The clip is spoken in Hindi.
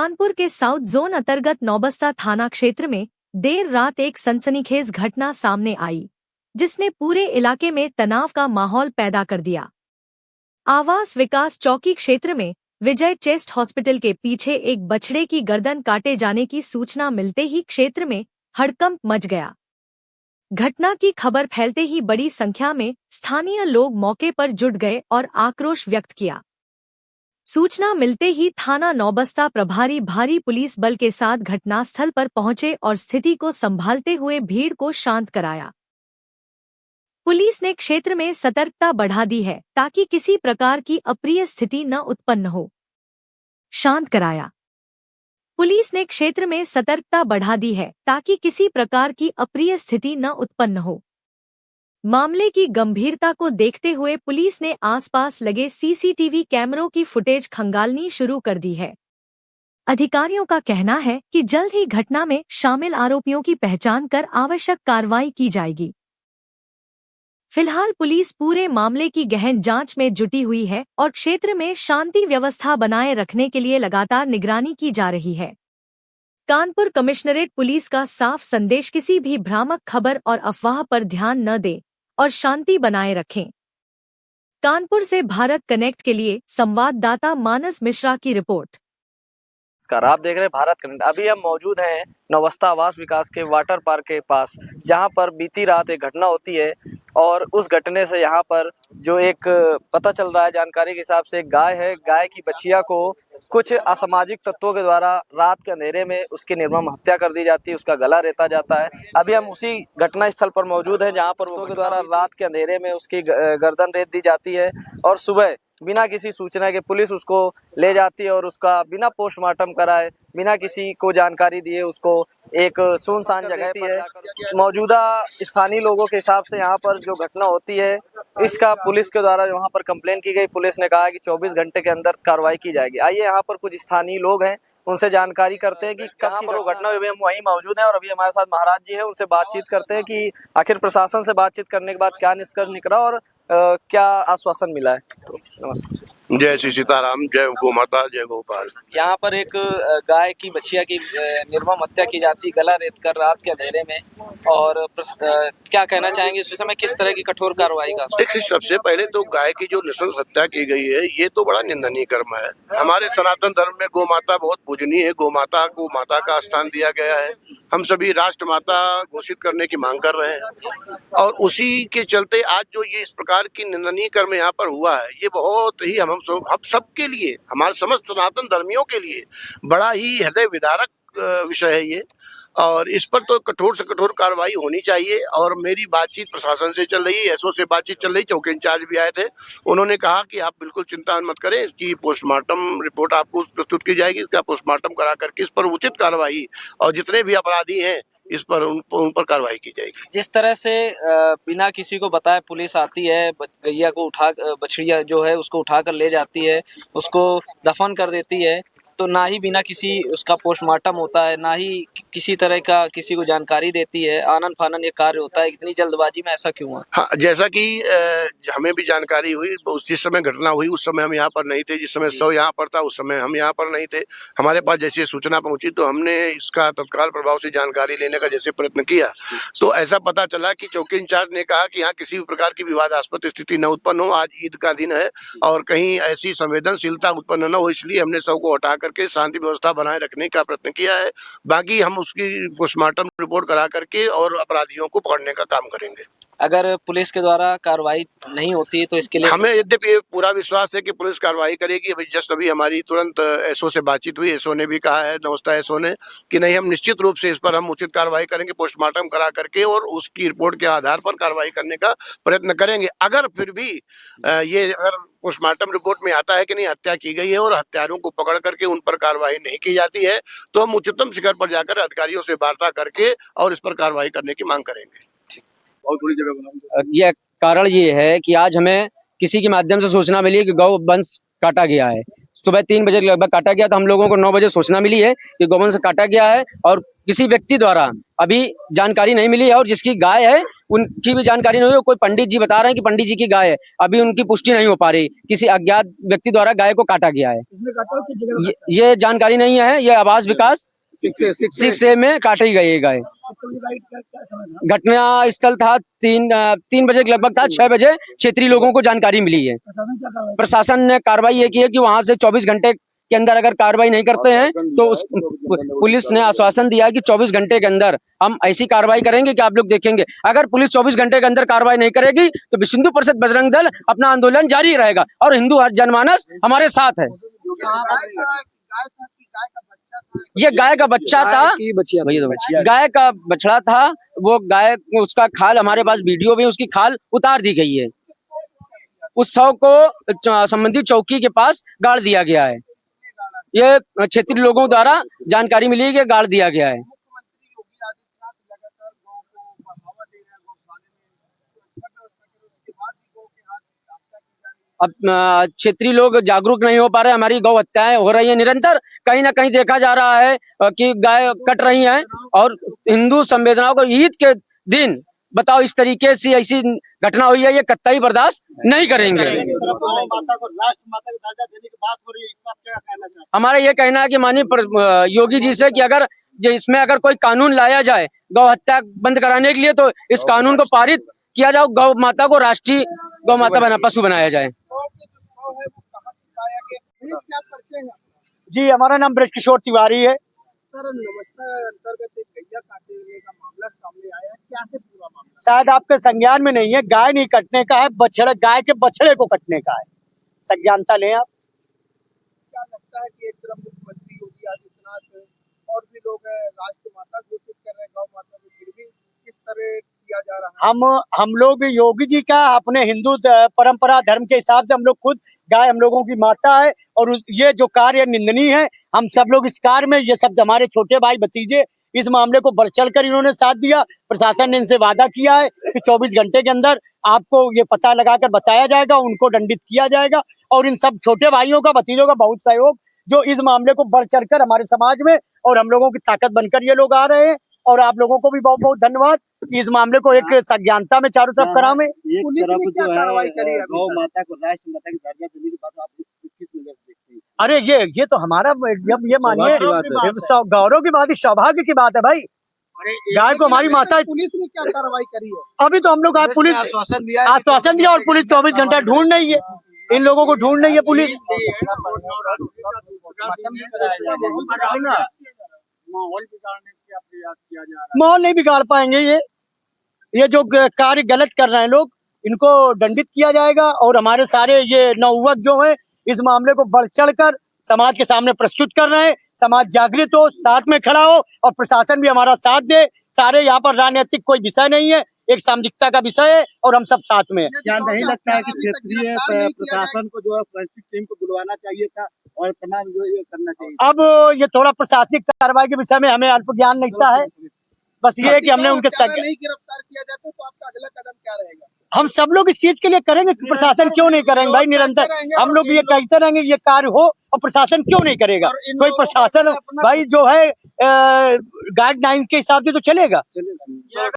कानपुर के साउथ जोन अंतर्गत नौबस्ता थाना क्षेत्र में देर रात एक सनसनीखेज घटना सामने आई, जिसने पूरे इलाके में तनाव का माहौल पैदा कर दिया। आवास विकास चौकी क्षेत्र में विजय चेस्ट हॉस्पिटल के पीछे एक बछड़े की गर्दन काटे जाने की सूचना मिलते ही क्षेत्र में हड़कंप मच गया। घटना की खबर फैलते ही बड़ी संख्या में स्थानीय लोग मौके पर जुट गए और आक्रोश व्यक्त किया। सूचना मिलते ही थाना नौबस्ता प्रभारी भारी पुलिस बल के साथ घटनास्थल पर पहुंचे और स्थिति को संभालते हुए भीड़ को शांत कराया। पुलिस ने क्षेत्र में सतर्कता बढ़ा दी है ताकि किसी प्रकार की अप्रिय स्थिति न उत्पन्न हो। शांत कराया। पुलिस ने क्षेत्र में सतर्कता बढ़ा दी है ताकि किसी प्रकार की अप्रिय स्थिति न उत्पन्न हो। मामले की गंभीरता को देखते हुए पुलिस ने आसपास लगे सीसीटीवी कैमरों की फुटेज खंगालनी शुरू कर दी है। अधिकारियों का कहना है कि जल्द ही घटना में शामिल आरोपियों की पहचान कर आवश्यक कार्रवाई की जाएगी। फिलहाल पुलिस पूरे मामले की गहन जांच में जुटी हुई है और क्षेत्र में शांति व्यवस्था बनाए रखने के लिए लगातार निगरानी की जा रही है। कानपुर कमिश्नरेट पुलिस का साफ संदेश किसी भी भ्रामक खबर और अफवाह पर ध्यान न दें और शांति बनाए रखें। कानपुर से भारत कनेक्ट के लिए संवाददाता मानस मिश्रा की रिपोर्ट। आप देख रहे हैं भारत कनेक्ट। अभी हम मौजूद हैं नौबस्ता आवास विकास के वाटर पार्क के पास, जहां पर बीती रात एक घटना होती है और उस घटने से यहां पर जो एक पता चल रहा है जानकारी के हिसाब से, एक गाय है, गाय की बछिया को कुछ असामाजिक तत्वों के द्वारा रात के अंधेरे में उसकी निर्मम हत्या कर दी जाती है, उसका गला रेता जाता है। अभी हम उसी घटना स्थल पर मौजूद हैं जहाँ पर तत्वों के द्वारा रात के अंधेरे में उसकी गर्दन रेत दी जाती है और सुबह बिना किसी सूचना के पुलिस उसको ले जाती है और उसका बिना पोस्टमार्टम कराए, बिना किसी को जानकारी दिए उसको एक सुनसान जगह पर मौजूदा स्थानीय लोगों के हिसाब से यहाँ पर जो घटना होती है, इसका पुलिस के द्वारा वहाँ पर कंप्लेन की गई। पुलिस ने कहा कि 24 घंटे के अंदर कार्रवाई की जाएगी। आइए यहाँ पर कुछ स्थानीय लोग हैं, उनसे जानकारी करते हैं कि कहाँ पर वो घटना हुई। हम वहीं मौजूद हैं और अभी हमारे साथ महाराज जी हैं, उनसे बातचीत करते हैं कि आखिर प्रशासन से बातचीत करने के बाद क्या निष्कर्ष निकला और क्या आश्वासन मिला है। तो नमस्कार। जय श्री सीताराम, जय गौ माता, जय गोपाल। यहाँ पर एक गाय की बछिया की निर्मम हत्या की जाती, गला रेत कर रात के अंधेरे में, और क्या कहना चाहेंगे इस विषय में, किस तरह की कठोर कार्रवाई का? देखिए, सबसे पहले तो गाय की जो नृशंस हत्या की गई है, ये तो बड़ा निंदनीय कर्म है। हमारे सनातन धर्म में गौ माता बहुत पूजनीय है। गौ माता को माता का स्थान दिया गया है। हम सभी राष्ट्र माता घोषित करने की मांग कर रहे हैं और उसी के चलते आज जो ये इस प्रकार की निंदनीय कर्म यहाँ पर हुआ है, ये बहुत ही हम सबके लिए, हमारे समस्त सनातन धर्मियों के लिए बड़ा ही हृदय विदारक विषय है ये, और इस पर तो कठोर से कठोर कार्रवाई होनी चाहिए। और मेरी बातचीत प्रशासन से चल रही है, एसओ से बातचीत चल रही, चौकी इंचार्ज भी आए थे। उन्होंने कहा कि आप बिल्कुल चिंता मत करें, इसकी पोस्टमार्टम रिपोर्ट आपको प्रस्तुत की जाएगी, इसका पोस्टमार्टम करा करके इस पर उचित कार्रवाई और जितने भी अपराधी हैं इस पर उन पर कार्रवाई की जाएगी। जिस तरह से बिना किसी को बताए पुलिस आती है, गैया को बछड़िया जो है उसको उठा कर ले जाती है, उसको दफन कर देती है, तो ना ही बिना किसी उसका पोस्टमार्टम होता है, ना ही किसी तरह का किसी को जानकारी देती है, आनन फानन ये कार्य होता है। इतनी जल्दबाजी में ऐसा क्यों हुआ? हाँ, जैसा कि हमें भी जानकारी हुई, जिस समय घटना हुई उस समय हम यहाँ पर नहीं थे। जिस समय शव यहाँ पर था उस समय हम यहाँ पर नहीं थे। हमारे पास जैसे सूचना पहुंची तो हमने इसका तत्काल प्रभाव से जानकारी लेने का जैसे प्रयत्न किया, तो ऐसा पता चला कि चौकी इंचार्ज ने कहा कि यहाँ किसी भी प्रकार की विवादास्पद स्थिति न उत्पन्न हो। आज ईद का दिन है और कहीं ऐसी संवेदनशीलता उत्पन्न न हो, इसलिए हमने शव को हटा करके शांति व्यवस्था बनाए रखने का प्रयत्न किया है। बाकी हम उसकी पोस्टमार्टम रिपोर्ट करा करके और अपराधियों को पकड़ने का काम करेंगे। अगर पुलिस के द्वारा कार्रवाई नहीं होती तो इसके लिए हमें यद्यपि पूरा विश्वास है कि पुलिस कार्रवाई करेगी। अभी हमारी तुरंत एसओ से बातचीत हुई, एसओ ने भी कहा है, नौबस्ता एसओ ने, कि नहीं, हम निश्चित रूप से इस पर हम उचित कार्रवाई करेंगे, पोस्टमार्टम करा करके और उसकी रिपोर्ट के आधार पर कार्रवाई करने का प्रयत्न करेंगे। अगर फिर भी ये अगर पोस्टमार्टम रिपोर्ट में आता है कि नहीं हत्या की गई है और हत्यारों को पकड़ करके उन पर कार्रवाई नहीं की जाती है, तो हम उच्चतम शिखर पर जाकर अधिकारियों से वार्ता करके और इस पर कार्रवाई करने की मांग करेंगे। और थोड़ी जगह ये कारण ये है कि आज हमें किसी के माध्यम से सूचना मिली कि गौ वंश काटा गया है। सुबह 3 बजे लगभग काटा गया था। हम लोगों को 9 बजे सूचना मिली है कि गौवंश काटा गया है और किसी व्यक्ति द्वारा अभी जानकारी नहीं मिली है, और जिसकी गाय है उनकी भी जानकारी नहीं हुई। कोई पंडित जी बता रहे हैं कि पंडित जी की गाय है, अभी उनकी पुष्टि नहीं हो पा रही। किसी अज्ञात व्यक्ति द्वारा गाय को काटा गया है, ये जानकारी नहीं है। ये आवास विकास 6A में काटी गई है गाय। घटना स्थल था 3 बजे के लगभग था। 6 बजे क्षेत्रीय लोगों को जानकारी मिली है। प्रशासन ने कार्रवाई ये की है कि वहां से 24 घंटे के अंदर अगर कार्रवाई नहीं करते हैं तो उस पुलिस ने आश्वासन दिया है कि 24 घंटे के अंदर हम ऐसी कार्रवाई करेंगे कि आप लोग देखेंगे। अगर पुलिस 24 घंटे के अंदर कार्रवाई नहीं करेगी तो विश्व हिंदू परिषद बजरंग दल अपना आंदोलन जारी रहेगा और हिंदू जनमानस हमारे साथ है। ये गाय का बच्चा था, गाय का बछड़ा था। वो गाय, उसका खाल हमारे पास वीडियो भी, उसकी खाल उतार दी गई है। उस शव को संबंधित चौकी के पास गाड़ दिया गया है। ये क्षेत्रीय लोगों द्वारा जानकारी मिली है कि गाड़ दिया गया है। अब क्षेत्रीय लोग जागरूक नहीं हो पा रहे। हमारी गौ हत्याएं हो रही है निरंतर। कहीं ना कहीं देखा जा रहा है कि गाय कट रही हैं, और हिंदू संवेदनाओं को ईद के दिन बताओ इस तरीके से ऐसी घटना हुई है, ये कतई बर्दाश्त नहीं करेंगे। हमारा ये कहना है कि माननीय योगी जी से कि अगर इसमें अगर कोई कानून लाया जाए गौ हत्या बंद कराने के लिए, तो इस कानून को पारित किया जाए, गौ माता को राष्ट्रीय गौ माता पशु बनाया जाए। जी, हमारा नाम ब्रजकिशोर तिवारी है। सर, नमस्कार अंतर्गत एक गैया काटने का मामला सामने आया है, क्या है पूरा मामला? शायद आपके संज्ञान में नहीं है। गाय नहीं कटने का है, बछड़ा, गाय के बछड़े को कटने का है। संज्ञानता लें आप। क्या लगता है कि एक तरफ मुख्यमंत्री योगी आदित्यनाथ और भी लोग राष्ट्रमाता घोषित कर रहे हैं गौ माता को, फिर भी किस तरह किया जा रहा है? हम लोग योगी जी का अपने हिंदू परंपरा धर्म के हिसाब से हम लोग खुद, गाय हम लोगों की माता है, और ये जो कार्य निंदनीय है। हम सब लोग इस कार्य में, ये सब हमारे छोटे भाई भतीजे इस मामले को बढ़ चढ़कर इन्होंने साथ दिया। प्रशासन ने इनसे वादा किया है कि 24 घंटे के अंदर आपको ये पता लगाकर बताया जाएगा, उनको दंडित किया जाएगा। और इन सब छोटे भाइयों का, भतीजों का बहुत सहयोग, जो इस मामले को बढ़ चढ़कर हमारे समाज में और हम लोगों की ताकत बनकर ये लोग आ रहे हैं। और आप लोगों को भी बहुत बहुत धन्यवाद कि इस मामले को एक संज्ञानता में चारों तरफ करावे। पुलिस ने क्या कार्रवाई करी है? गौ माता को राष्ट्र माता की दर्जा देने के बाद आप किस नजर से देखते हैं? अरे ये तो हमारा, ये मानिए गौरव की बात, सौभाग्य की बात है भाई। गाय को हमारी माता। पुलिस ने क्या कार्रवाई करी है? अभी तो हम लोग पुलिस आश्वासन दिया, और पुलिस 24 घंटा ढूंढ रही है, इन लोगों को ढूंढ रही है पुलिस। माहौल नहीं बिगाड़ पाएंगे। ये जो कार्य गलत कर रहे हैं लोग, इनको दंडित किया जाएगा। और हमारे सारे ये नवयुवक जो हैं इस मामले को बढ़ चढ़कर समाज के सामने प्रस्तुत कर रहे हैं। समाज जागृत हो, साथ में खड़ा हो, और प्रशासन भी हमारा साथ दे। सारे यहाँ पर राजनीतिक कोई विषय नहीं है, एक सामाजिकता का विषय है, और हम सब साथ में हैं। क्या नहीं लगता है कि क्षेत्रीय प्रशासन को जो है फोरेंसिक टीम को बुलवाना चाहिए था और तमाम जो ये करना चाहिए? अब ये थोड़ा प्रशासनिक कार्रवाई के विषय में हमें अल्प ज्ञान नहीं है। बस ये है कि हमने उनके नहीं गिरफ्तार किया जाता तो आपका अगला कदम क्या रहेगा? हम सब लोग इस चीज के लिए करेंगे। प्रशासन क्यों नहीं करेंगे भाई? निरंतर हम लोग ये कहते रहेंगे ये कार्य हो, और प्रशासन क्यों नहीं करेगा? कोई प्रशासन भाई जो है गाइडलाइंस के हिसाब से तो चलेगा।